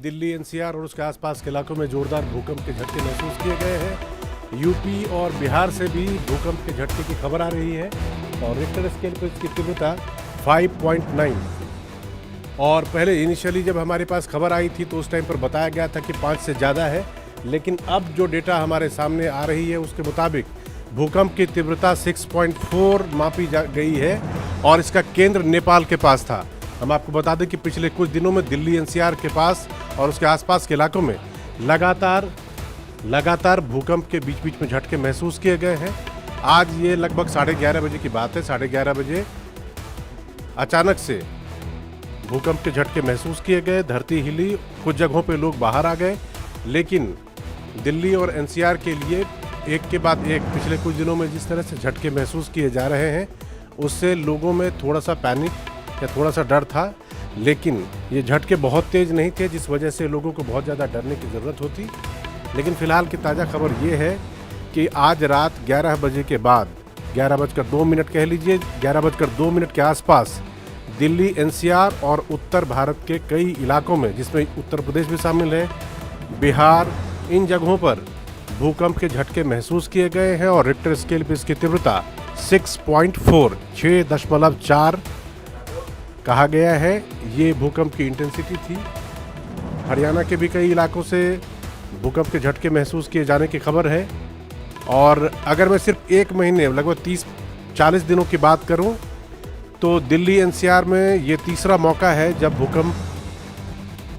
Delhi NCR और उसके आसपास के इलाकों में जोरदार भूकंप के झटके महसूस किए गए हैं। यूपी और बिहार से भी भूकंप के झटके की खबर आ रही है और रिक्टर स्केल पर इसकी तीव्रता 5.9। और पहले इनिशियली जब हमारे पास खबर आई थी तो उस टाइम पर बताया गया था कि 5 से ज़्यादा है, लेकिन अब जो डेटा हमारे सामने आ रही है उसके मुताबिक भूकंप की तीव्रता 6.4 मापी गई है और इसका केंद्र नेपाल के पास था। हम आपको बता दें कि पिछले कुछ दिनों में दिल्ली एनसीआर के पास और उसके आसपास के इलाकों में लगातार भूकंप के बीच बीच में झटके महसूस किए गए हैं। आज ये लगभग 11:30 बजे की बात है। 11:30 बजे अचानक से भूकंप के झटके महसूस किए गए, धरती हिली, कुछ जगहों पे लोग बाहर आ गए। लेकिन दिल्ली और एनसीआर के लिए एक के बाद एक पिछले कुछ दिनों में जिस तरह से झटके महसूस किए जा रहे हैं उससे लोगों में थोड़ा सा पैनिक या थोड़ा सा डर था, लेकिन ये झटके बहुत तेज़ नहीं थे जिस वजह से लोगों को बहुत ज़्यादा डरने की ज़रूरत होती। लेकिन फ़िलहाल की ताज़ा खबर ये है कि आज रात 11 बजे के बाद 11:02 कह लीजिए, 11:02 के आसपास दिल्ली एनसीआर और उत्तर भारत के कई इलाकों में, जिसमें उत्तर प्रदेश भी शामिल है, बिहार, इन जगहों पर भूकंप के झटके महसूस किए गए हैं और रिक्टर स्केल पर इसकी तीव्रता 6.4 कहा गया है। ये भूकंप की इंटेंसिटी थी। हरियाणा के भी कई इलाकों से भूकंप के झटके महसूस किए जाने की खबर है। और अगर मैं सिर्फ एक महीने लगभग 30-40 दिनों की बात करूं तो दिल्ली एनसीआर में ये तीसरा मौका है जब भूकंप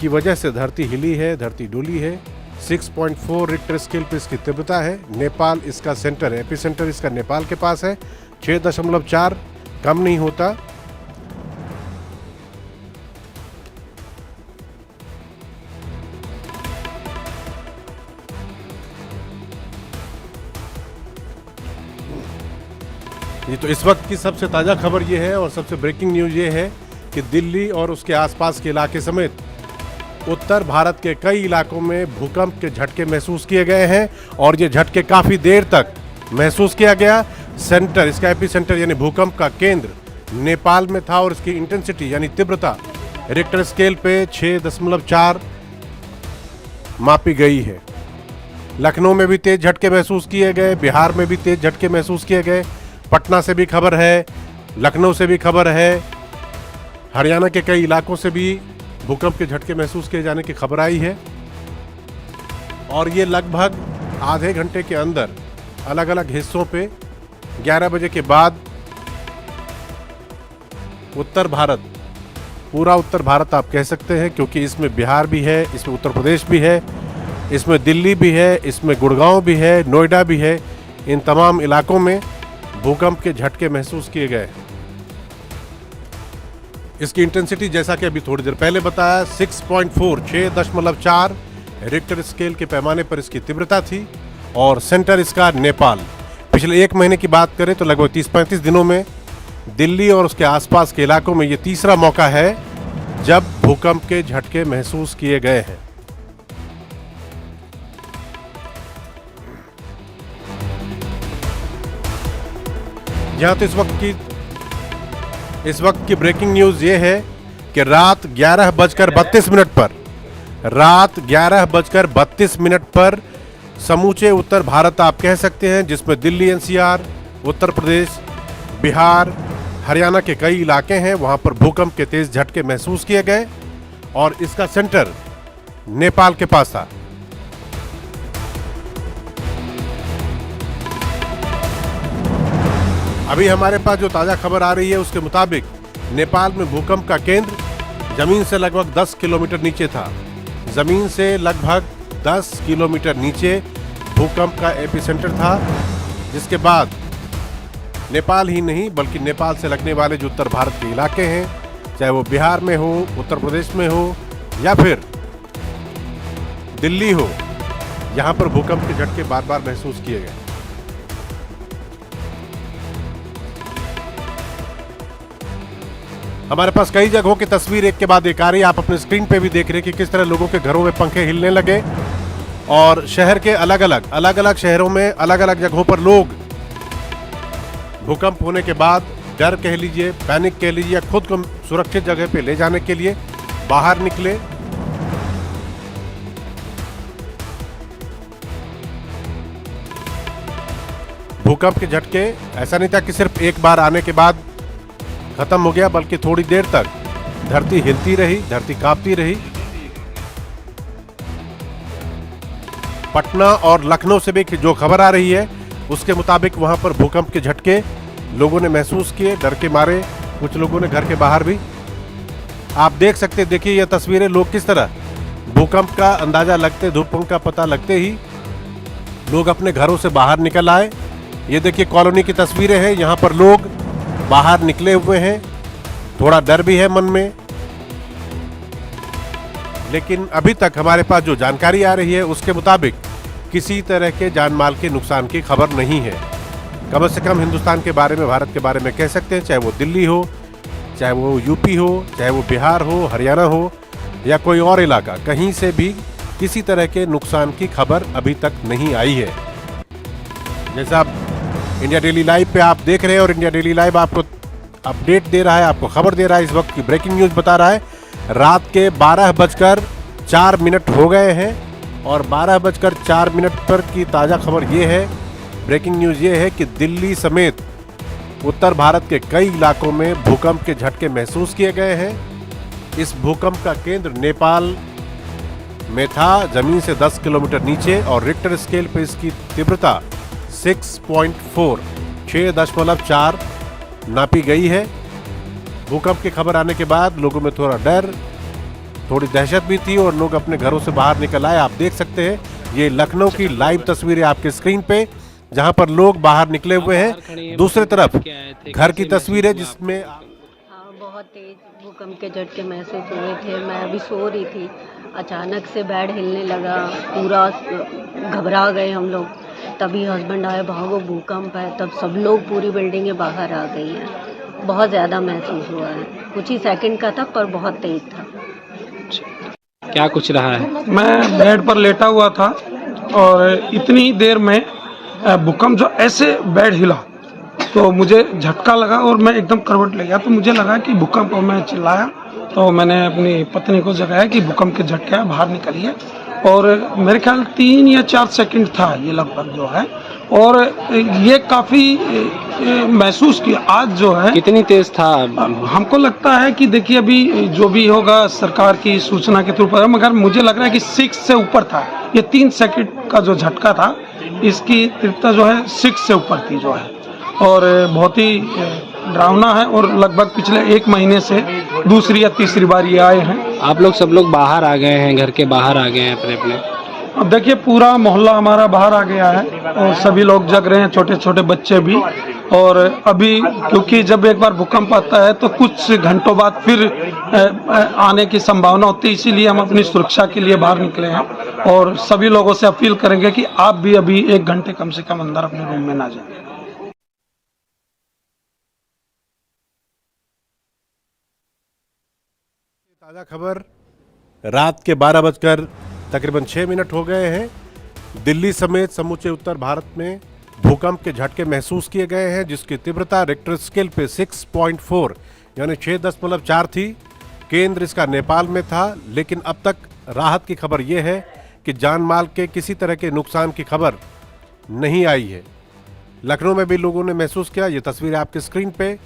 की वजह से धरती हिली है, धरती डोली है। 6.4 रिक्टर स्केल पर इसकी तीव्रता है। नेपाल इसका सेंटर है, एपिसेंटर इसका नेपाल के पास है। 6.4 कम नहीं होता। ये तो इस वक्त की सबसे ताज़ा खबर ये है और सबसे ब्रेकिंग न्यूज़ ये है कि दिल्ली और उसके आसपास के इलाके समेत उत्तर भारत के कई इलाकों में भूकंप के झटके महसूस किए गए हैं और ये झटके काफ़ी देर तक महसूस किया गया। सेंटर, इसका एपिसेंटर यानी भूकंप का केंद्र नेपाल में था और इसकी इंटेंसिटी यानी तीव्रता रिक्टर स्केल पे 6.4 मापी गई है। लखनऊ में भी तेज झटके महसूस किए गए, बिहार में भी तेज झटके महसूस किए गए, पटना से भी खबर है, लखनऊ से भी खबर है, हरियाणा के कई इलाकों से भी भूकंप के झटके महसूस किए जाने की खबर आई है। और ये लगभग आधे घंटे के अंदर अलग अलग हिस्सों पे 11 बजे के बाद उत्तर भारत, पूरा उत्तर भारत आप कह सकते हैं, क्योंकि इसमें बिहार भी है, इसमें उत्तर प्रदेश भी है, इसमें दिल्ली भी है, इसमें गुड़गांव भी है, नोएडा भी है, इन तमाम इलाकों में भूकंप के झटके महसूस किए गए। इसकी इंटेंसिटी जैसा कि अभी थोड़ी देर पहले बताया 6.4 रिक्टर स्केल के पैमाने पर इसकी तीव्रता थी और सेंटर इसका नेपाल। पिछले एक महीने की बात करें तो लगभग 30-35 दिनों में दिल्ली और उसके आसपास के इलाकों में ये तीसरा मौका है जब भूकंप के झटके महसूस किए गए हैं। यहाँ तो इस वक्त की ब्रेकिंग न्यूज़ ये है कि रात 11:32 पर समूचे उत्तर भारत आप कह सकते हैं, जिसमें दिल्ली एनसीआर, उत्तर प्रदेश, बिहार, हरियाणा के कई इलाके हैं, वहां पर भूकंप के तेज झटके महसूस किए गए और इसका सेंटर नेपाल के पास था। अभी हमारे पास जो ताज़ा खबर आ रही है उसके मुताबिक नेपाल में भूकंप का केंद्र जमीन से लगभग 10 किलोमीटर नीचे था। जमीन से लगभग 10 किलोमीटर नीचे भूकंप का एपिसेंटर था, जिसके बाद नेपाल ही नहीं बल्कि नेपाल से लगने वाले जो उत्तर भारत के इलाके हैं, चाहे वो बिहार में हो, उत्तर प्रदेश में हो या फिर दिल्ली हो, यहाँ पर भूकंप के झटके बार बार महसूस किए गए। हमारे पास कई जगहों की तस्वीर एक के बाद एक आ रही है। आप अपने स्क्रीन पे भी देख रहे हैं कि किस तरह लोगों के घरों में पंखे हिलने लगे और शहर के अलग अलग शहरों में अलग अलग जगहों पर लोग भूकंप होने के बाद डर कह लीजिए, पैनिक कह लीजिए, या खुद को सुरक्षित जगह पे ले जाने के लिए बाहर निकले। भूकंप के झटके ऐसा नहीं था कि सिर्फ एक बार आने के बाद खत्म हो गया, बल्कि थोड़ी देर तक धरती हिलती रही, धरती कांपती रही। पटना और लखनऊ से भी जो खबर आ रही है उसके मुताबिक वहां पर भूकंप के झटके लोगों ने महसूस किए। डर के मारे कुछ लोगों ने घर के बाहर भी, आप देख सकते, देखिए ये तस्वीरें, लोग किस तरह भूकंप का अंदाजा लगते, भूकंप का पता लगते ही लोग अपने घरों से बाहर निकल आए। ये देखिए कॉलोनी की तस्वीरें हैं, यहाँ पर लोग बाहर निकले हुए हैं। थोड़ा डर भी है मन में, लेकिन अभी तक हमारे पास जो जानकारी आ रही है उसके मुताबिक किसी तरह के जान माल के नुकसान की खबर नहीं है। कम से कम हिंदुस्तान के बारे में, भारत के बारे में कह सकते हैं, चाहे वो दिल्ली हो, चाहे वो यूपी हो, चाहे वो बिहार हो, हरियाणा हो या कोई और इलाका, कहीं से भी किसी तरह के नुकसान की खबर अभी तक नहीं आई है। जैसा आप इंडिया डेली लाइव पे आप देख रहे हैं, और इंडिया डेली लाइव आपको अपडेट दे रहा है, आपको खबर दे रहा है, इस वक्त की ब्रेकिंग न्यूज़ बता रहा है। रात के 12:04 हो गए हैं और 12:04 पर की ताज़ा खबर ये है, ब्रेकिंग न्यूज़ ये है कि दिल्ली समेत उत्तर भारत के कई इलाकों में भूकंप के झटके महसूस किए गए हैं। इस भूकंप का केंद्र नेपाल में था, जमीन से 10 किलोमीटर नीचे, और रिक्टर स्केल पे इसकी तीव्रता 6.4 नापी गई है। भूकंप की खबर आने के बाद लोगों में थोड़ा डर, थोड़ी दहशत भी थी और लोग अपने घरों से बाहर निकल आए। आप देख सकते हैं ये लखनऊ की लाइव तस्वीरें आपके स्क्रीन पे, जहां पर लोग बाहर निकले हुए हैं। दूसरी तरफ घर की तस्वीर है जिसमें बहुत तेज भूकंप के झटके महसूस हुए थे। मैं अभी सो रही थी, अचानक से बेड हिलने लगा, पूरा घबरा गए हम लोग। तभी हस्बैंड आए, भागो भूकंप है, तब सब लोग पूरी बिल्डिंगें बाहर आ गई हैं। बहुत ज़्यादा महसूस हुआ है, कुछ ही सेकंड का था पर बहुत तेज था। क्या कुछ रहा है? मैं बेड पर लेटा हुआ था और इतनी देर में भूकंप जो ऐसे बेड हिला तो मुझे झटका लगा और मैं एकदम करवट ले गया। तो मुझे लगा कि भूकंप, और मैं चिल्लाया। तो मैंने अपनी पत्नी को जगाया कि भूकंप के झटके हैं, बाहर निकलिए। और मेरे ख्याल 3 या 4 सेकंड था ये लगभग जो है, और ये काफ़ी महसूस किया। आज जो है कितनी तेज था? हमको लगता है कि देखिए अभी जो भी होगा सरकार की सूचना के थ्रू पर, मगर मुझे लग रहा है कि 6 से ऊपर था। ये 3 सेकंड का जो झटका था, इसकी तीव्रता जो है 6 से ऊपर थी जो है, और बहुत ही डरावना है। और लगभग पिछले 1 महीने से दूसरी या तीसरी बार ये आए हैं। आप लोग सब लोग बाहर आ गए हैं, घर के बाहर आ गए हैं अपने अपने? अब देखिए पूरा मोहल्ला हमारा बाहर आ गया है और सभी लोग जग रहे हैं, छोटे छोटे बच्चे भी। और अभी क्योंकि जब एक बार भूकंप आता है तो कुछ घंटों बाद फिर आने की संभावना होती है, इसीलिए हम अपनी सुरक्षा के लिए बाहर निकले हैं। और सभी लोगों से अपील करेंगे कि आप भी अभी 1 घंटे कम से कम अंदर अपने रूम में ना जाएं। ताज़ा खबर, रात के 12:06 हो गए हैं। दिल्ली समेत समूचे उत्तर भारत में भूकंप के झटके महसूस किए गए हैं, जिसकी तीव्रता रिक्टर स्केल पे 6.4 यानी 6.4 थी। केंद्र इसका नेपाल में था, लेकिन अब तक राहत की खबर यह है कि जान माल के किसी तरह के नुकसान की खबर नहीं आई है। लखनऊ में भी लोगों ने महसूस किया, ये तस्वीर आपके स्क्रीन पे।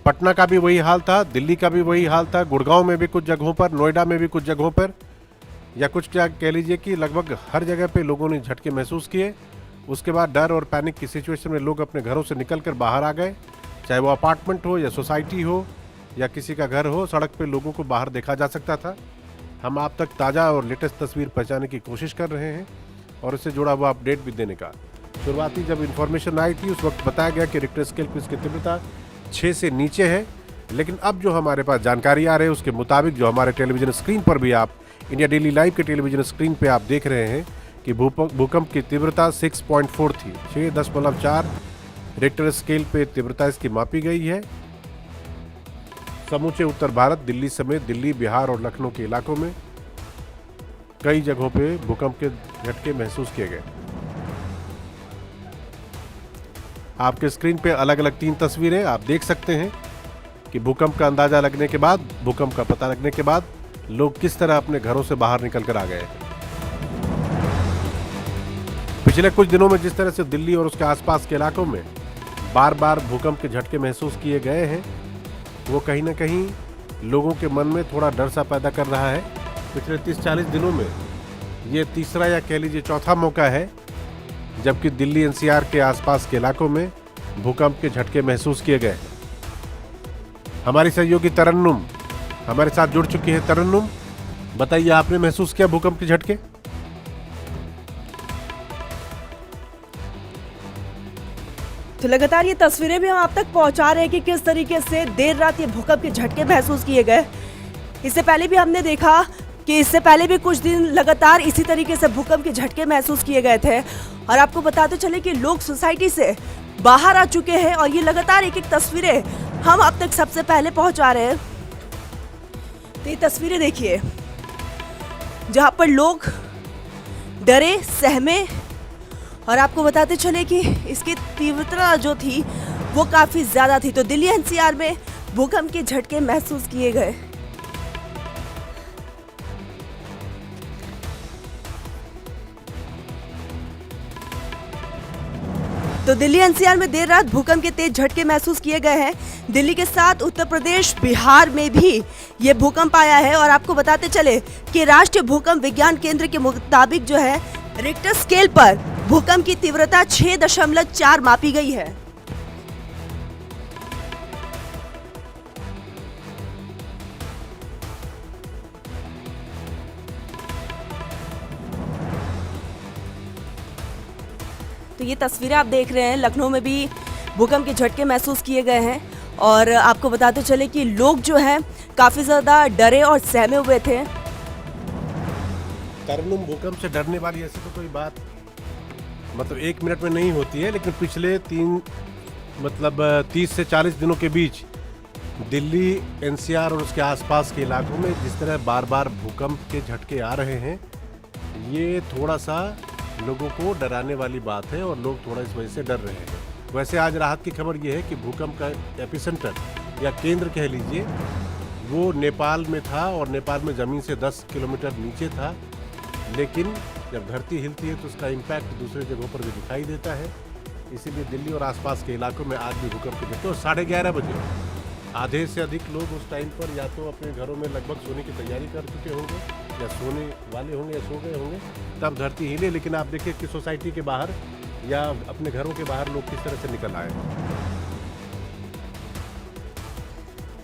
पटना का भी वही हाल था, दिल्ली का भी वही हाल था, गुड़गांव में भी कुछ जगहों पर, नोएडा में भी कुछ जगहों पर, या कुछ क्या कह लीजिए कि लगभग हर जगह पे लोगों ने झटके महसूस किए। उसके बाद डर और पैनिक की सिचुएशन में लोग अपने घरों से निकलकर बाहर आ गए, चाहे वो अपार्टमेंट हो या सोसाइटी हो या किसी का घर हो। सड़क पे लोगों को बाहर देखा जा सकता था। हम आप तक ताज़ा और लेटेस्ट तस्वीर पहुँचाने की कोशिश कर रहे हैं और इससे जुड़ा हुआ अपडेट भी देने का। शुरुआती जब इन्फॉर्मेशन आई थी उस वक्त बताया गया कि रिक्टर स्केल पर इसकी तीव्रता 6 से नीचे है, लेकिन अब जो हमारे पास जानकारी आ रही है उसके मुताबिक, जो हमारे टेलीविज़न स्क्रीन पर भी आप इंडिया डेली लाइव के टेलीविज़न स्क्रीन पे आप देख रहे हैं कि भूकंप की तीव्रता 6.4 थी। 6.4 रिक्टर स्केल पे तीव्रता इसकी मापी गई है। समूचे उत्तर भारत, दिल्ली समेत दिल्ली, बिहार और लखनऊ के इलाकों में कई जगहों पे भूकंप के झटके महसूस किए गए। आपके स्क्रीन पे अलग अलग 3 तस्वीरें आप देख सकते हैं कि भूकंप का अंदाजा लगने के बाद, भूकंप का पता लगने के बाद लोग किस तरह अपने घरों से बाहर निकल कर आ गए। पिछले कुछ दिनों में जिस तरह से दिल्ली और उसके आसपास के इलाकों में बार बार भूकंप के झटके महसूस किए गए हैं, वो कहीं ना कहीं लोगों के मन में थोड़ा डर सा पैदा कर रहा है। पिछले 30-40 दिनों में ये तीसरा या कह लीजिए चौथा मौका है जबकि दिल्ली एनसीआर के आसपास के इलाकों में भूकंप के झटके महसूस किए गए। हमारी सहयोगी तरन्नुम हमारे साथ जुड़ चुकी है। तरन्नुम, बताइए, आपने महसूस किया भूकंप के झटके? तो लगातार ये तस्वीरें भी हम आप तक पहुंचा रहे हैं कि किस तरीके से देर रात ये भूकंप के झटके महसूस किए गए। इससे पहले भी हमने देखा कि इससे पहले भी कुछ दिन लगातार इसी तरीके से भूकंप के झटके महसूस किए गए थे। और आपको बताते चले कि लोग सोसाइटी से बाहर आ चुके हैं और ये लगातार एक एक तस्वीरें हम आप तक सबसे पहले पहुंचा रहे हैं। तो ये तस्वीरें देखिए जहां पर लोग डरे, सहमे, और आपको बताते चले कि इसकी तीव्रता जो थी वो काफी ज्यादा थी। तो दिल्ली एनसीआर में भूकंप के झटके महसूस किए गए। तो दिल्ली एनसीआर में देर रात भूकंप के तेज झटके महसूस किए गए हैं। दिल्ली के साथ उत्तर प्रदेश, बिहार में भी ये भूकंप आया है। और आपको बताते चले कि राष्ट्रीय भूकंप विज्ञान केंद्र के मुताबिक जो है रिक्टर स्केल पर भूकंप की तीव्रता 6.4 मापी गई है। तो ये तस्वीरें आप देख रहे हैं, लखनऊ में भी भूकंप के झटके महसूस किए गए हैं। और आपको बताते चले कि लोग जो हैं काफी ज्यादा डरे और सहमे हुए थे। तरन्नुम, भूकंप से डरने वाली ऐसी तो कोई बात मतलब 1 मिनट में नहीं होती है, लेकिन पिछले 30 से 40 दिनों के बीच दिल्ली एनसीआर और उसके आसपास के इलाकों में जिस तरह बार बार भूकंप के झटके आ रहे हैं, ये थोड़ा सा लोगों को डराने वाली बात है और लोग थोड़ा इस वजह से डर रहे हैं। वैसे आज राहत की खबर ये है कि भूकंप का एपिसेंटर या केंद्र कह लीजिए वो नेपाल में था और नेपाल में ज़मीन से 10 किलोमीटर नीचे था, लेकिन जब धरती हिलती है तो उसका इम्पैक्ट दूसरे जगहों पर भी दिखाई देता है। इसीलिए दिल्ली और आसपास के इलाकों में आज भी भूकंप के झटके। और 11:30 बजे आधे से अधिक लोग उस टाइम पर या तो अपने घरों में लगभग सोने की तैयारी कर चुके होंगे या सोने वाले होंगे या सो गए होंगे, तब धरती हिले। लेकिन आप देखिए कि सोसाइटी के बाहर या अपने घरों के बाहर लोग किस तरह से निकल आए।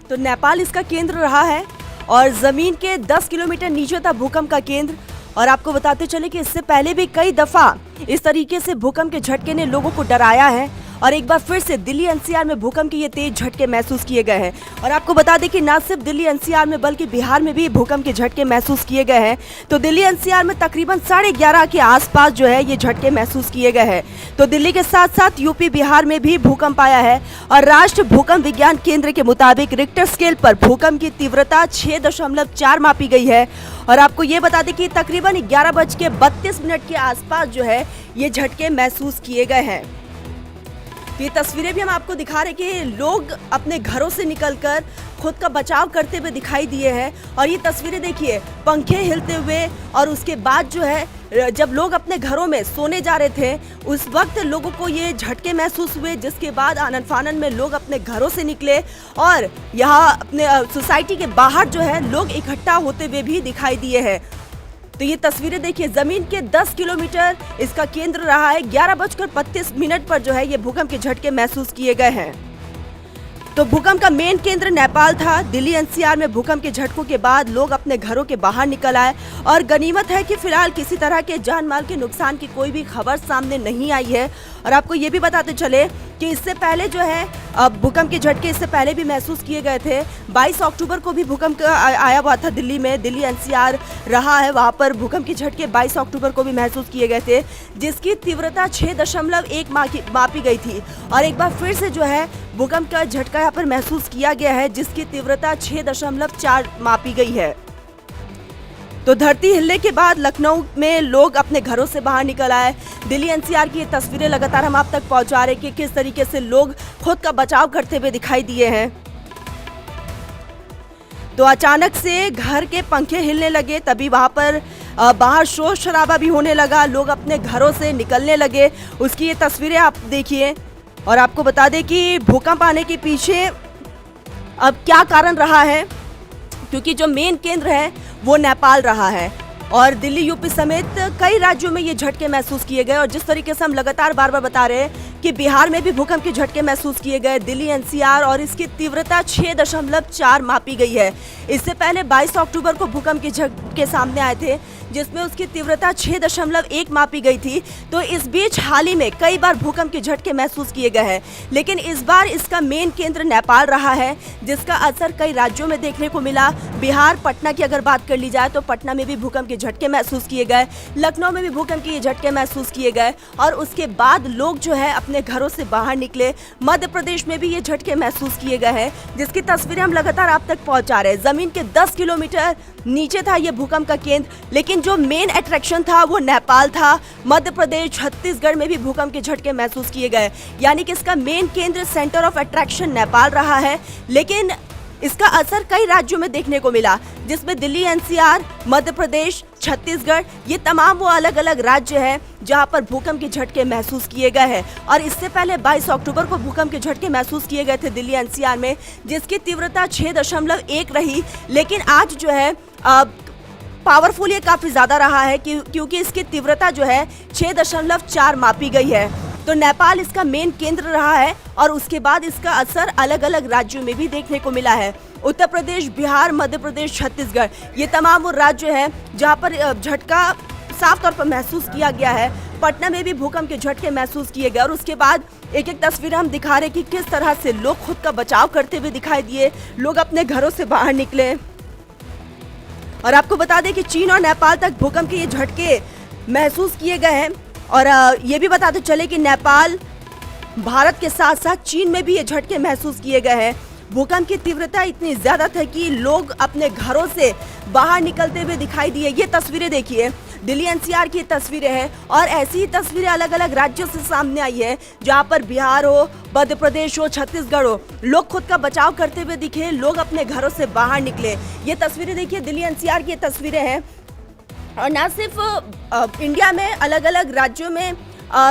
तो नेपाल इसका केंद्र रहा है और जमीन के 10 किलोमीटर नीचे था भूकंप का केंद्र। और आपको बताते चले कि इससे पहले भी कई दफा इस तरीके से भूकंप के झटके ने लोगों को डराया है। और एक बार फिर से दिल्ली एनसीआर में भूकंप के ये तेज झटके महसूस किए गए हैं। और आपको बता दें कि न सिर्फ दिल्ली एनसीआर में बल्कि बिहार में भी भूकंप के झटके महसूस किए गए हैं। तो दिल्ली एनसीआर में तकरीबन 11:30 के आसपास जो है ये झटके महसूस किए गए हैं। तो दिल्ली के साथ साथ यूपी, बिहार में भी भूकंप आया है। और राष्ट्रीय भूकंप विज्ञान केंद्र के मुताबिक रिक्टर स्केल पर भूकंप की तीव्रता 6.4 मापी गई है। और आपको ये बता दें कि तकरीबन 11:32 के आसपास जो है ये झटके महसूस किए गए हैं। ये तस्वीरें भी हम आपको दिखा रहे कि लोग अपने घरों से निकलकर खुद का बचाव करते हुए दिखाई दिए हैं। और ये तस्वीरें देखिए, पंखे हिलते हुए। और उसके बाद जो है जब लोग अपने घरों में सोने जा रहे थे उस वक्त लोगों को ये झटके महसूस हुए, जिसके बाद आनन फानन में लोग अपने घरों से निकले और यहाँ अपने सोसाइटी के बाहर जो है लोग इकट्ठा होते हुए भी दिखाई दिए हैं। तो ये तस्वीरें देखिए, जमीन के 10 किलोमीटर इसका केंद्र रहा है। 11:32 पर जो है ये भूकंप के झटके महसूस किए गए हैं। तो भूकंप का मेन केंद्र नेपाल था। दिल्ली एनसीआर में भूकंप के झटकों के बाद लोग अपने घरों के बाहर निकल आए। और गनीमत है कि फिलहाल किसी तरह के जान माल के नुकसान की कोई भी खबर सामने नहीं आई है। और आपको ये भी बताते चले कि इससे पहले जो है भूकंप के झटके इससे पहले भी महसूस किए गए थे। 22 अक्टूबर को भी भूकंप आया हुआ था दिल्ली में। दिल्ली एनसीआर रहा है, वहाँ पर भूकंप के झटके 22 अक्टूबर को भी महसूस किए गए थे, जिसकी तीव्रता 6.1 मापी गई थी। और एक बार फिर से जो है भूकंप का झटका यहाँ पर महसूस किया गया है, जिसकी तीव्रता 6.4 मापी गई है। तो धरती हिलने के बाद लखनऊ में लोग अपने घरों से बाहर निकल आए। दिल्ली एनसीआर की ये तस्वीरें लगातार हम आप तक पहुंचा रहे कि किस तरीके से लोग खुद का बचाव करते हुए दिखाई दिए हैं। तो अचानक से घर के पंखे हिलने लगे, तभी वहां पर बाहर शोर शराबा भी होने लगा, लोग अपने घरों से निकलने लगे। उसकी ये तस्वीरें आप देखिए। और आपको बता दें कि भूकंप आने के पीछे अब क्या कारण रहा है, क्योंकि जो मेन केंद्र है वो नेपाल रहा है और दिल्ली यूपी समेत कई राज्यों में ये झटके महसूस किए गए। और जिस तरीके से हम लगातार बार बार बता रहे हैं कि बिहार में भी भूकंप के झटके महसूस किए गए, दिल्ली एनसीआर, और इसकी तीव्रता 6.4 मापी गई है। इससे पहले 22 अक्टूबर को भूकंप के झटके सामने आए थे जिसमें उसकी तीव्रता 6.1 मापी गई थी। तो इस बीच हाल ही में कई बार भूकंप के झटके महसूस किए गए हैं, लेकिन इस बार इसका मेन केंद्र नेपाल रहा है जिसका असर कई राज्यों में देखने को मिला। बिहार, पटना की अगर बात कर ली जाए तो पटना में भी भूकंप के झटके महसूस किए गए, लखनऊ में भी भूकंप के झटके महसूस किए गए और उसके बाद लोग जो है अपने घरों से बाहर निकले। मध्य प्रदेश में भी ये झटके महसूस किए गए हैं जिसकी तस्वीरें हम लगातार आप तक पहुंचा रहे हैं। जमीन के 10 किलोमीटर नीचे था ये भूकंप का केंद्र, लेकिन जो मेन अट्रैक्शन था वो नेपाल था। मध्य प्रदेश, छत्तीसगढ़ में भी भूकंप के झटके महसूस किए गए, यानी कि इसका मेन केंद्र, सेंटर ऑफ अट्रैक्शन नेपाल रहा है। लेकिन इसका असर कई राज्यों में देखने को मिला जिसमें दिल्ली एनसीआर, मध्य प्रदेश, छत्तीसगढ़, ये तमाम वो अलग अलग राज्य हैं जहां पर भूकंप के झटके महसूस किए गए हैं। और इससे पहले 22 अक्टूबर को भूकंप के झटके महसूस किए गए थे दिल्ली एनसीआर में जिसकी तीव्रता 6.1 रही। लेकिन आज जो है पावरफुल ये काफी ज्यादा रहा है क्योंकि इसकी तीव्रता जो है 6.4 मापी गई है। तो नेपाल इसका मेन केंद्र रहा है और उसके बाद इसका असर अलग अलग राज्यों में भी देखने को मिला है। उत्तर प्रदेश, बिहार, मध्य प्रदेश, छत्तीसगढ़, ये तमाम वो राज्य हैं जहां पर झटका साफ तौर पर महसूस किया गया है। पटना में भी भूकंप के झटके महसूस किए गए और उसके बाद एक एक तस्वीर हम दिखा रहे कि किस तरह से लोग खुद का बचाव करते हुए दिखाई दिए, लोग अपने घरों से बाहर निकले। और आपको बता दें कि चीन और नेपाल तक भूकंप के ये झटके महसूस किए गए हैं। और ये भी बताते चले कि नेपाल, भारत के साथ साथ चीन में भी ये झटके महसूस किए गए हैं। भूकंप की तीव्रता इतनी ज्यादा था कि लोग अपने घरों से बाहर निकलते हुए दिखाई दिए। ये तस्वीरें देखिए, दिल्ली एनसीआर की तस्वीरें हैं और ऐसी ही तस्वीरें अलग अलग राज्यों से सामने आई है जहां पर बिहार हो, मध्य प्रदेश हो, छत्तीसगढ़ हो, लोग खुद का बचाव करते हुए दिखे, लोग अपने घरों से बाहर निकले। ये तस्वीरें देखिए, दिल्ली एनसीआर की तस्वीरें हैं। और न सिर्फ इंडिया में अलग अलग राज्यों में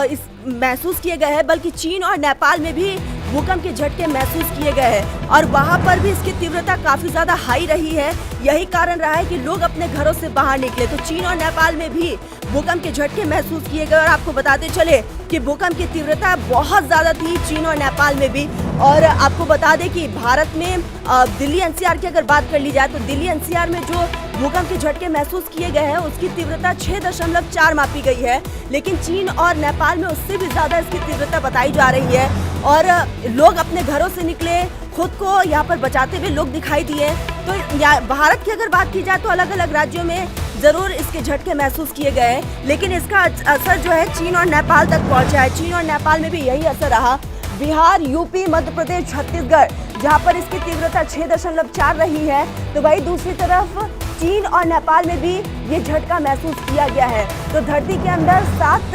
इस महसूस किए गए हैं बल्कि चीन और नेपाल में भी भूकंप के झटके महसूस किए गए हैं और वहां पर भी इसकी तीव्रता काफी ज्यादा हाई रही है। यही कारण रहा है कि लोग अपने घरों से बाहर निकले। तो चीन और नेपाल में भी भूकंप के झटके महसूस किए गए और आपको बताते चले कि भूकंप की तीव्रता बहुत ज्यादा थी चीन और नेपाल में भी। और आपको बता दें कि भारत में दिल्ली एनसीआर की अगर बात कर ली जाए तो दिल्ली एनसीआर में जो भूकंप के झटके महसूस किए गए हैं उसकी तीव्रता 6.4 मापी गई है, लेकिन चीन और नेपाल में उससे भी ज्यादा इसकी तीव्रता बताई जा रही है। और लोग अपने घरों से निकले, खुद को यहाँ पर बचाते हुए लोग दिखाई दिए। तो भारत की अगर बात की जाए तो अलग अलग राज्यों में जरूर इसके झटके महसूस किए गए हैं, लेकिन इसका असर जो है चीन और नेपाल तक पहुंचा है। चीन और नेपाल में भी यही असर रहा। बिहार, यूपी, मध्य प्रदेश, छत्तीसगढ़, जहां पर इसकी तीव्रता 6.4 रही है, तो वही दूसरी तरफ चीन और नेपाल में भी ये झटका महसूस किया गया है। तो धरती के अंदर 7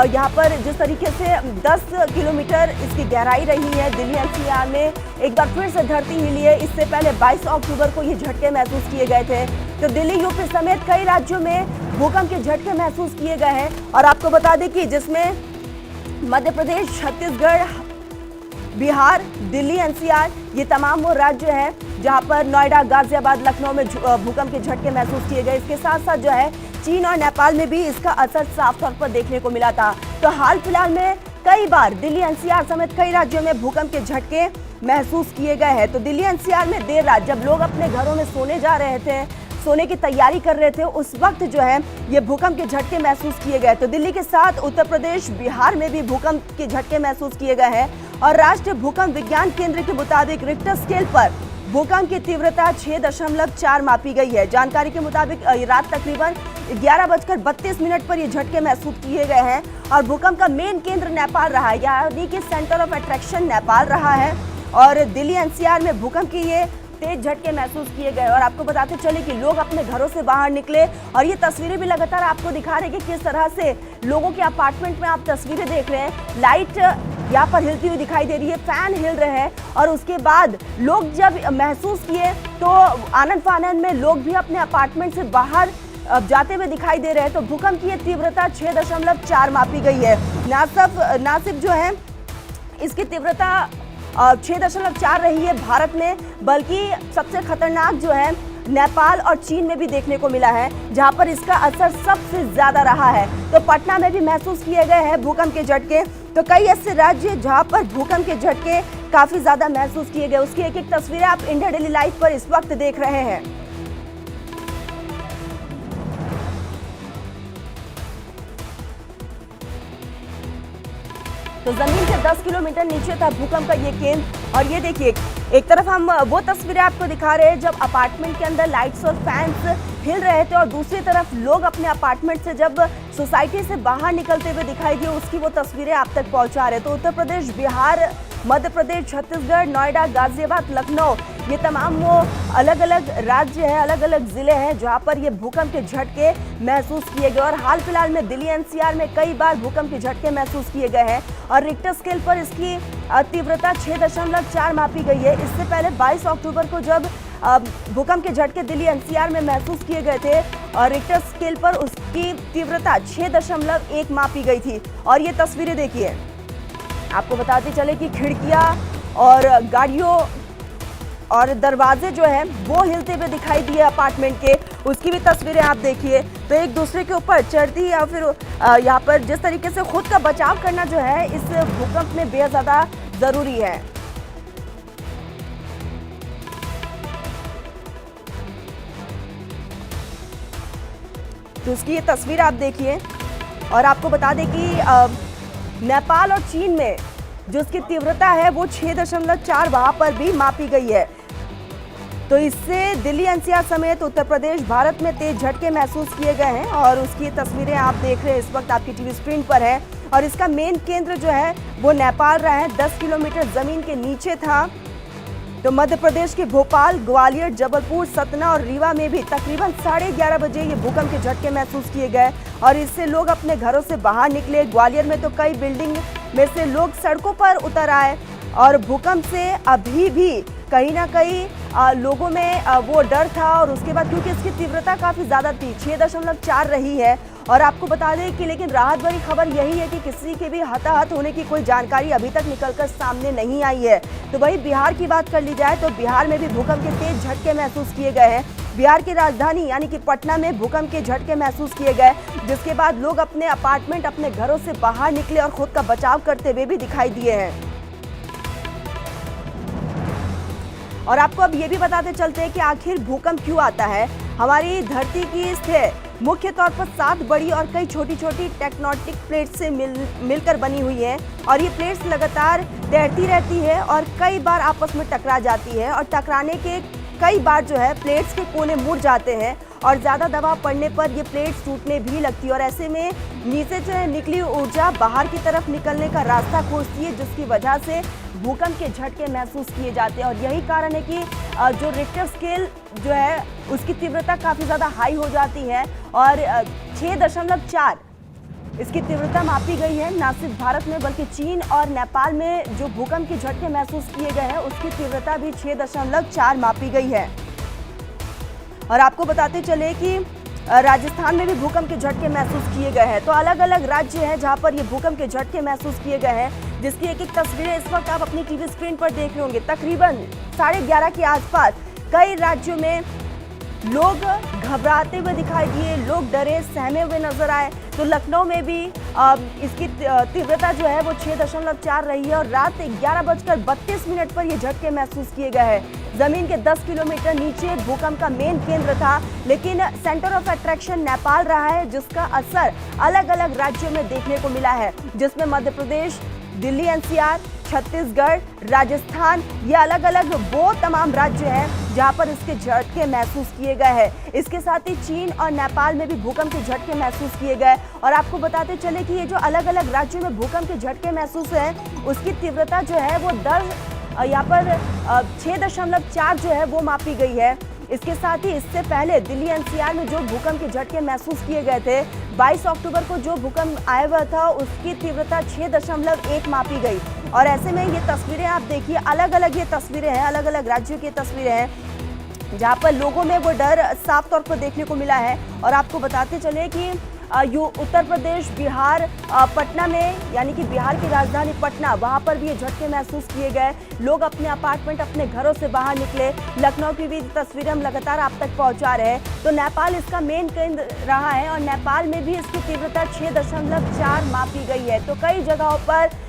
यहाँ पर जिस तरीके से 10 किलोमीटर इसकी गहराई रही है दिल्ली एनसीआर में, एक बार फिर से धरती हिली है। इससे पहले 22 अक्टूबर को ये झटके महसूस किए गए थे। तो दिल्ली, यूपी समेत कई राज्यों में भूकंप के झटके महसूस किए गए हैं। और आपको बता दें कि जिसमें मध्य प्रदेश, छत्तीसगढ़, बिहार, दिल्ली एनसीआर, ये तमाम वो राज्य हैं जहां पर नोएडा, गाजियाबाद, लखनऊ में भूकंप के झटके महसूस किए गए। इसके साथ साथ जो है चीन और नेपाल में भी इसका असर साफ तौर पर देखने को मिला था। तो हाल फिलहाल में कई बार दिल्ली एनसीआर समेत कई राज्यों में भूकंप के झटके महसूस किए गए हैं। तो दिल्ली एनसीआर में देर रात जब लोग अपने घरों में सोने जा रहे थे, सोने की तैयारी कर रहे थे, उस वक्त जो है ये भूकंप के झटके महसूस किए गए। तो दिल्ली के साथ उत्तर प्रदेश, बिहार में भी भूकंप के झटके महसूस किए गए हैं। और राष्ट्रीय भूकंप विज्ञान केंद्र के मुताबिक रिक्टर स्केल पर भूकंप की तीव्रता 6.4 मापी गई है। जानकारी के मुताबिक रात तकरीबन 11:32 पर ये झटके महसूस किए गए हैं और भूकंप का मेन केंद्र नेपाल रहा है, यानी कि सेंटर ऑफ अट्रैक्शन नेपाल रहा है। और दिल्ली एनसीआर में भूकंप की ये तेज झटके महसूस किए गए। और आपको बताते चले कि लोग अपने घरों से बाहर निकले और ये तस्वीरें भी लगातार आपको दिखा रहे हैं कि किस तरह से लोगों के अपार्टमेंट में आप तस्वीरें देख रहे हैं। लाइट यहाँ पर हिलती हुई दिखाई दे रही है, फैन हिल रहे हैं। और उसके बाद लोग जब महसूस किए तो आनंद फानंद में लोग भी अपने अपार्टमेंट से बाहर जाते हुए दिखाई दे रहे हैं। तो भूकंप की ये तीव्रता 6.4 मापी गई है। ना सिर्फ जो है इसकी तीव्रता 6.4 रही है भारत में, बल्कि सबसे खतरनाक जो है नेपाल और चीन में भी देखने को मिला है, जहां पर इसका असर सबसे ज्यादा रहा है। तो पटना में भी महसूस किए गए हैं भूकंप के झटके। तो कई ऐसे राज्य जहां पर भूकंप के झटके काफी ज्यादा महसूस किए गए, उसकी एक एक तस्वीरें आप इंडिया डेली लाइव पर इस वक्त देख रहे हैं। तो जमीन से 10 किलोमीटर नीचे था भूकंप का ये केंद्र। और ये देखिए, एक तरफ हम वो तस्वीरें आपको दिखा रहे हैं जब अपार्टमेंट के अंदर लाइट्स और फैंस हिल रहे थे, और दूसरी तरफ लोग अपने अपार्टमेंट से जब सोसाइटी से बाहर निकलते हुए दिखाई दिए, उसकी वो तस्वीरें आप तक पहुंचा रहे। तो उत्तर प्रदेश, बिहार, मध्य प्रदेश, छत्तीसगढ़, नोएडा, गाजियाबाद, लखनऊ, ये तमाम वो अलग अलग राज्य हैं, अलग अलग जिले हैं जहां पर ये भूकंप के झटके महसूस किए गए। और हाल फिलहाल में दिल्ली एनसीआर में कई बार भूकंप के झटके महसूस किए गए हैं, और रिक्टर स्केल पर इसकी तीव्रता 6.4 मापी गई है। इससे पहले 22 अक्टूबर को जब भूकंप के झटके दिल्ली एनसीआर में महसूस किए गए थे, और रिक्टर स्केल पर उसकी तीव्रता 6.1 मापी गई थी। और ये तस्वीरें देखिए, आपको बताते चले कि खिड़कियां और गाड़ियों और दरवाजे जो है वो हिलते हुए दिखाई दिए अपार्टमेंट के, उसकी भी तस्वीरें आप देखिए। तो एक दूसरे के ऊपर चढ़ती या फिर यहाँ पर जिस तरीके से खुद का बचाव करना जो है इस भूकंप में बेहद ज़्यादा ज़रूरी है। तो उसकी ये तस्वीर आप देखिए, और आपको बता दें कि नेपाल और चीन में जो इसकी तीव्रता है वो 6.4 वहां पर भी मापी गई है। तो इससे दिल्ली एनसीआर समेत उत्तर प्रदेश, भारत में तेज झटके महसूस किए गए हैं, और उसकी तस्वीरें आप देख रहे हैं इस वक्त आपकी टीवी स्क्रीन पर है। और इसका मेन केंद्र जो है वो नेपाल रहा है, 10 किलोमीटर जमीन के नीचे था। तो मध्य प्रदेश के भोपाल, ग्वालियर, जबलपुर, सतना और रीवा में भी तकरीबन 11:30 बजे ये भूकंप के झटके महसूस किए गए, और इससे लोग अपने घरों से बाहर निकले। ग्वालियर में तो कई बिल्डिंग में से लोग सड़कों पर उतर आए, और भूकंप से अभी भी कहीं ना कहीं लोगों में वो डर था। और उसके बाद क्योंकि इसकी तीव्रता काफ़ी ज़्यादा थी, 6.4 रही है। और आपको बता दें कि लेकिन राहत भरी खबर यही है कि किसी के भी हताहत होने की कोई जानकारी अभी तक निकलकर सामने नहीं आई है। तो वही बिहार की बात कर ली जाए तो बिहार में भी भूकंप के तेज झटके महसूस किए गए हैं। बिहार की राजधानी यानी कि पटना में भूकंप के झटके महसूस किए गए, जिसके बाद लोग अपने अपार्टमेंट, अपने घरों से बाहर निकले और खुद का बचाव करते हुए भी दिखाई दिए हैं। और आपको अब ये भी बताते चलते हैं कि आखिर भूकंप क्यों आता है। हमारी धरती की सतह मुख्य तौर पर 7 बड़ी और कई छोटी छोटी टेक्टोनिक प्लेट से मिलकर बनी हुई है, और ये प्लेट्स लगातार तैरती रहती है और कई बार आपस में टकरा जाती है, और टकराने के कई बार जो है प्लेट्स के कोने मुड़ जाते हैं, और ज़्यादा दबाव पड़ने पर ये प्लेट्स टूटने भी लगती है, और ऐसे में नीचे से निकली ऊर्जा बाहर की तरफ निकलने का रास्ता खोजती है, जिसकी वजह से भूकंप के झटके महसूस किए जाते हैं। और यही कारण है कि जो रिक्टर स्केल जो है उसकी तीव्रता काफ़ी ज़्यादा हाई हो जाती है, और 6.4 इसकी तीव्रता मापी गई है। न सिर्फ भारत में बल्कि चीन और नेपाल में जो भूकंप के झटके महसूस किए गए हैं उसकी तीव्रता भी 6.4 मापी गई है। और आपको बताते चले कि राजस्थान में भी भूकंप के झटके महसूस किए गए हैं। तो अलग अलग राज्य हैं जहां पर ये भूकंप के झटके महसूस किए गए हैं, जिसकी एक एक तस्वीरें इस वक्त आप अपनी टीवी स्क्रीन पर देख रहे होंगे। तकरीबन 11:30 के आसपास कई राज्यों में लोग घबराते हुए दिखाई दिए, लोग डरे सहमे हुए नजर आए। तो लखनऊ में भी इसकी तीव्रता जो है वो 6.4 रही है, और रात 11:32 पर ये झटके महसूस किए गए हैं। जमीन के 10 किलोमीटर नीचे भूकंप का मेन केंद्र था, लेकिन सेंटर ऑफ अट्रैक्शन नेपाल रहा है, जिसका असर अलग अलग राज्यों में देखने को मिला है, जिसमें मध्य प्रदेश, दिल्ली एनसीआर, छत्तीसगढ़, राजस्थान, ये अलग अलग वो तमाम राज्य हैं जहां पर इसके झटके महसूस किए गए हैं। इसके साथ ही चीन और नेपाल में भी भूकंप के झटके महसूस किए गए। और आपको बताते चले कि ये जो अलग अलग राज्यों में भूकंप के झटके महसूस हैं उसकी तीव्रता जो है वो यहाँ पर 6.4 जो है वो मापी गई है। इसके साथ ही इससे पहले दिल्ली एनसीआर में जो भूकंप के झटके महसूस किए गए थे, 22 अक्टूबर को जो भूकंप आया हुआ था उसकी तीव्रता 6.1 मापी गई। और ऐसे में ये तस्वीरें आप देखिए, अलग अलग ये तस्वीरें हैं, अलग अलग राज्यों की तस्वीरें हैं जहाँ पर लोगों में वो डर साफ तौर पर देखने को मिला है। और आपको बताते चले कि उत्तर प्रदेश, बिहार, पटना में, यानी कि बिहार की राजधानी पटना, वहां पर भी ये झटके महसूस किए गए। लोग अपने अपार्टमेंट, अपने घरों से बाहर निकले। लखनऊ की भी तस्वीरें हम लगातार आप तक पहुंचा रहे हैं। तो नेपाल इसका मेन केंद्र रहा है और नेपाल में भी इसकी तीव्रता 6.4 मापी गई है। तो कई जगहों पर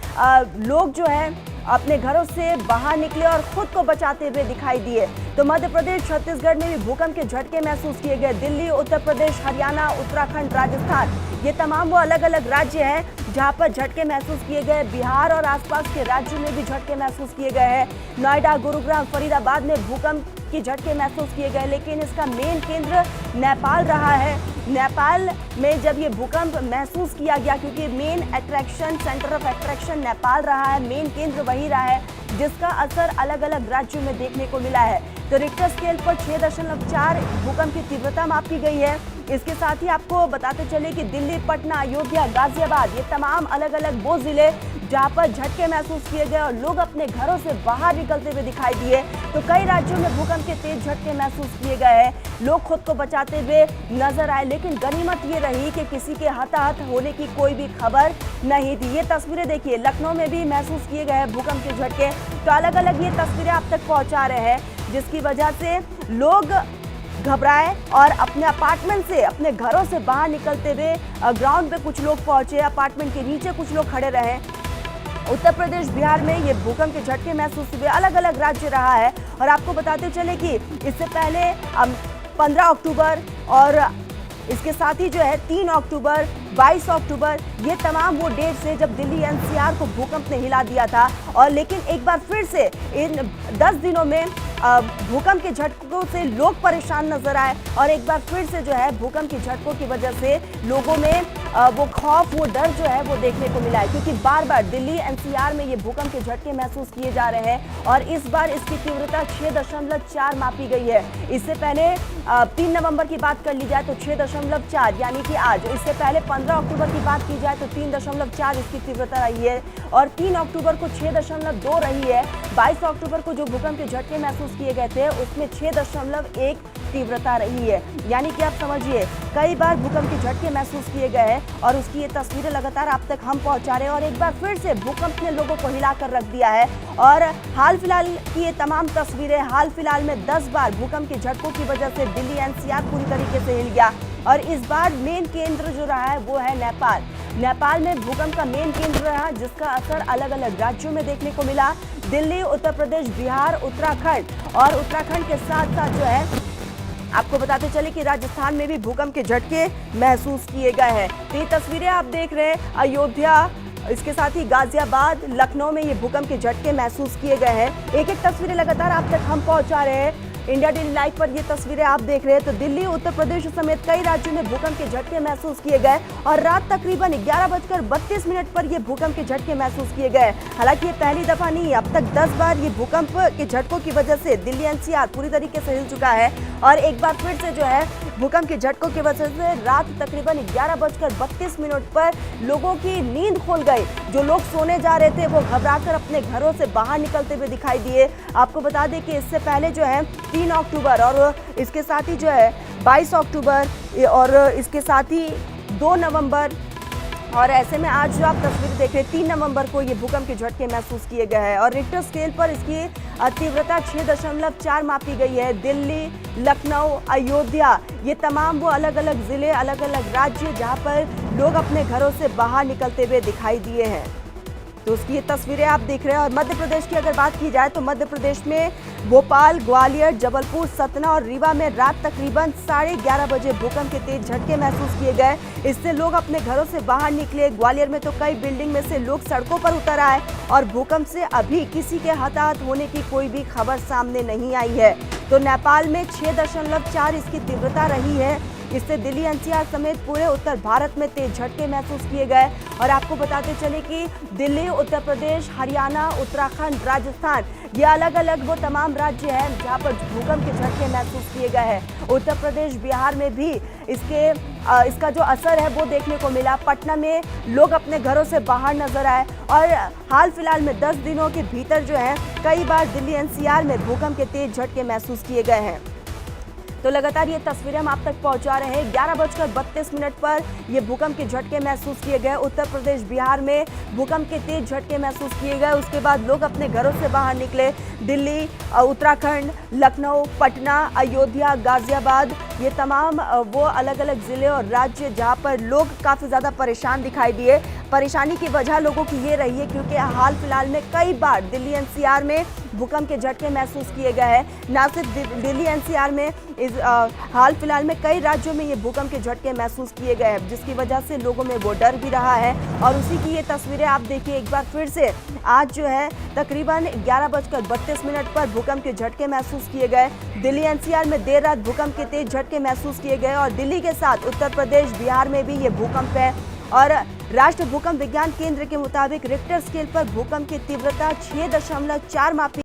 लोग जो है अपने घरों से बाहर निकले और खुद को बचाते हुए दिखाई दिए। तो मध्य प्रदेश, छत्तीसगढ़ में भी भूकंप के झटके महसूस किए गए। दिल्ली, उत्तर प्रदेश, हरियाणा, उत्तराखंड, राजस्थान, ये तमाम वो अलग अलग राज्य हैं जहां पर झटके महसूस किए गए। बिहार और आसपास के राज्यों में भी झटके महसूस किए गए हैं। नोएडा, गुरुग्राम, फरीदाबाद में भूकंप के झटके महसूस किए गए, लेकिन इसका मेन केंद्र नेपाल रहा है। नेपाल में जब ये भूकंप महसूस किया गया, क्योंकि main attraction, centre of attraction Nepal रहा है, मेन केंद्र वही रहा है, जिसका असर अलग अलग राज्यों में देखने को मिला है। तो रिक्टर स्केल पर 6.4 भूकंप की तीव्रता मापी गई है। इसके साथ ही आपको बताते चले कि दिल्ली, पटना, अयोध्या, गाजियाबाद, ये तमाम अलग अलग वो जिले जहां पर झटके महसूस किए गए और लोग अपने घरों से बाहर निकलते हुए दिखाई दिए। तो कई राज्यों में भूकंप के तेज झटके महसूस किए गए हैं। लोग खुद को बचाते हुए नजर आए, लेकिन गनीमत ये रही कि किसी के हताहत होने की कोई भी खबर नहीं थी। ये तस्वीरें देखिए, लखनऊ में भी महसूस किए गए हैं भूकंप के झटके। तो अलग अलग ये तस्वीरें आप तक पहुंचा रहे हैं, जिसकी वजह से लोग घबराए और अपने अपार्टमेंट से, अपने घरों से बाहर निकलते हुए ग्राउंड पे कुछ लोग पहुंचे, अपार्टमेंट के नीचे कुछ लोग खड़े रहे। उत्तर प्रदेश, बिहार में ये भूकंप के झटके महसूस हुए। अलग अलग राज्य रहा है। और आपको बताते चले कि इससे पहले 15 अक्टूबर और इसके साथ ही जो है 3 अक्टूबर, 22 अक्टूबर, ये तमाम वो डेट्स हैं जब दिल्ली एनसीआर को भूकंप ने हिला दिया था। और लेकिन एक बार फिर से इन 10 दिनों में भूकंप के झटकों से लोग परेशान नजर आए और एक बार फिर से जो है भूकंप के झटकों की वजह से लोगों में वो खौफ, वो डर जो है वो देखने को मिला है, क्योंकि बार बार दिल्ली एनसीआर में ये भूकंप के झटके महसूस किए जा रहे हैं और इस बार इसकी तीव्रता 6.4 मापी गई है। इससे पहले 3 नवंबर की बात कर ली जाए तो 6.4, यानी कि आज। इससे पहले 15 अक्टूबर की बात की जाए तो 3.4 इसकी तीव्रता रही है और 3 अक्टूबर को 6.2 रही है। 22 अक्टूबर को जो भूकंप के झटके महसूस किए गए थे उसमें 6.1 तीव्रता रही है। यानी कि आप समझिए कई बार भूकंप के झटके महसूस किए गए हैं और उसकी ये तस्वीरें लगातार आप तक हम पहुंचा रहे हैं। और एक बार फिर से भूकंप ने लोगों को हिलाकर रख दिया है और हाल फिलहाल की ये तमाम तस्वीरें, हाल फिलहाल में 10 बार भूकंप के झटकों की वजह से दिल्ली एनसीआर पूरी तरीके से हिल गया और इस बार मेन केंद्र जो रहा है वो है नेपाल। नेपाल में भूकंप का मेन केंद्र रहा, जिसका असर अलग अलग राज्यों में देखने को मिला। दिल्ली, उत्तर प्रदेश, बिहार, उत्तराखंड और उत्तराखंड के साथ साथ जो है आपको बताते चले कि राजस्थान में भी भूकंप के झटके महसूस किए गए हैं। तो ये तस्वीरें आप देख रहे हैं, अयोध्या, इसके साथ ही गाजियाबाद, लखनऊ में ये भूकंप के झटके महसूस किए गए हैं। एक एक तस्वीरें लगातार आप तक हम पहुंचा रहे हैं। इंडिया डेली लाइव पर ये तस्वीरें आप देख रहे हैं। तो दिल्ली, उत्तर प्रदेश समेत कई राज्यों में भूकंप के झटके महसूस किए गए और रात तकरीबन 11:32 पर ये भूकंप के झटके महसूस किए गए। हालांकि ये पहली दफा नहीं, अब तक 10 बार ये भूकंप के झटकों की वजह से दिल्ली एनसीआर पूरी तरीके से हिल चुका है और एक बार फिर से जो है भूकंप के झटकों की वजह से रात तकरीबन 11:32 पर लोगों की नींद खुल गई। जो लोग सोने जा रहे थे वो घबराकर अपने घरों से बाहर निकलते हुए दिखाई दिए। आपको बता दें कि इससे पहले जो है 3 अक्टूबर और इसके साथ ही जो है 22 अक्टूबर और इसके साथ ही 2 नवंबर और ऐसे में आज जो आप तस्वीर देख रहे हैं 3 नवंबर को ये भूकंप के झटके महसूस किए गए हैं और रिक्टर स्केल पर इसकी तीव्रता 6.4 मापी गई है। दिल्ली, लखनऊ, अयोध्या, ये तमाम वो अलग अलग जिले, अलग अलग राज्य जहां पर लोग अपने घरों से बाहर निकलते हुए दिखाई दिए हैं। तो उसकी ये तस्वीरें आप देख रहे हैं। और मध्य प्रदेश की अगर बात की जाए तो मध्य प्रदेश में भोपाल, ग्वालियर, जबलपुर, सतना और रीवा में रात तकरीबन 11:30 बजे भूकंप के तेज झटके महसूस किए गए। इससे लोग अपने घरों से बाहर निकले। ग्वालियर में तो कई बिल्डिंग में से लोग सड़कों पर उतर आए और भूकंप से अभी किसी के हताहत होने की कोई भी खबर सामने नहीं आई है। तो नेपाल में 6.4 इसकी तीव्रता रही है। इससे दिल्ली एनसीआर समेत पूरे उत्तर भारत में तेज झटके महसूस किए गए। और आपको बताते चले कि दिल्ली, उत्तर प्रदेश, हरियाणा, उत्तराखंड, राजस्थान, ये अलग अलग वो तमाम राज्य हैं जहां पर भूकंप के झटके महसूस किए गए हैं। उत्तर प्रदेश, बिहार में भी इसका जो असर है वो देखने को मिला। पटना में लोग अपने घरों से बाहर नजर आए और हाल फिलहाल में 10 दिनों के भीतर जो है कई बार दिल्ली एनसीआर में भूकंप के तेज झटके महसूस किए गए हैं। तो लगातार ये तस्वीरें हम आप तक पहुंचा रहे हैं। 11:32 पर ये भूकंप के झटके महसूस किए गए। उत्तर प्रदेश, बिहार में भूकंप के तेज झटके महसूस किए गए। उसके बाद लोग अपने घरों से बाहर निकले। दिल्ली, उत्तराखंड, लखनऊ, पटना, अयोध्या, गाजियाबाद, ये तमाम वो अलग अलग जिले और राज्य जहां पर लोग काफ़ी ज़्यादा परेशान दिखाई दिए। परेशानी की वजह लोगों की ये रही है क्योंकि हाल फिलहाल में कई बार दिल्ली एनसीआर में भूकंप के झटके महसूस किए गए हैं। न सिर्फ दिल्ली एनसीआर में, हाल फिलहाल में कई राज्यों में ये भूकंप के झटके महसूस किए गए हैं, जिसकी वजह से लोगों में वो डर भी रहा है। और उसी की ये तस्वीरें आप देखिए एक बार फिर से। आज जो है तकरीबन 11:32 पर भूकंप के झटके महसूस किए गए। दिल्ली एनसीआर में देर रात भूकंप के तेज झटके महसूस किए गए और दिल्ली के साथ उत्तर प्रदेश, बिहार में भी ये भूकंप है। और राष्ट्रीय भूकंप विज्ञान केंद्र के मुताबिक रिक्टर स्केल पर भूकंप की तीव्रता 6.4 मापी